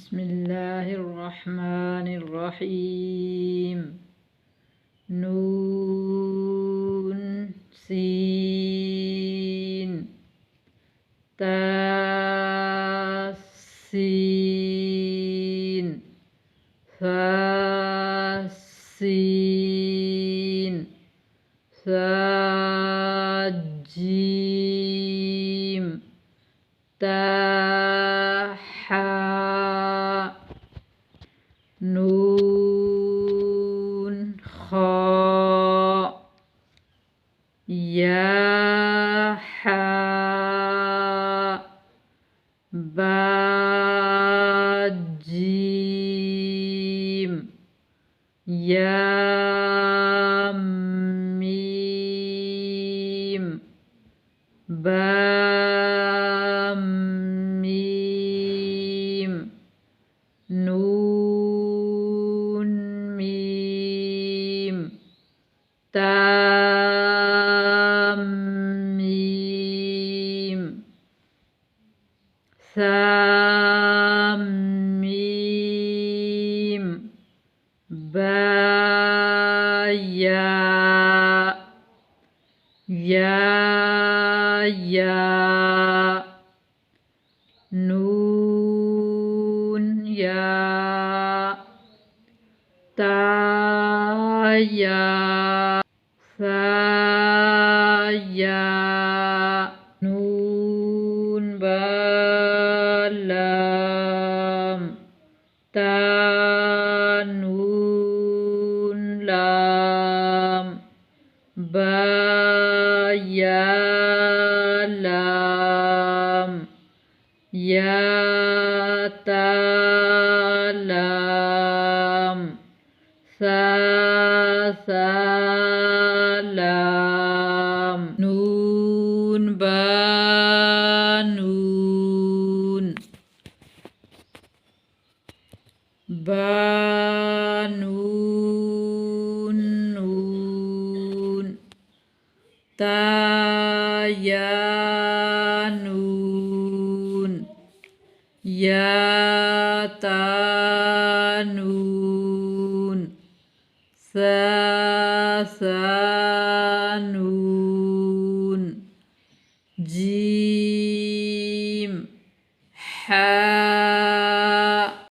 بسم الله الرحمن الرحيم. نون سين تا سين ثا سين ثا جيم تا حاء نون خاء يا حاء با جيم يا ميم با ميم نون ميم تا ميم ثا ميم با ياء يا نون ياء تا ياء ثا ياء نون با لام تا نون لام با يا لام يا تا لام ثا لام نون با نون با نون نون تا يا نون يا تا نون ثا نون جيم حاء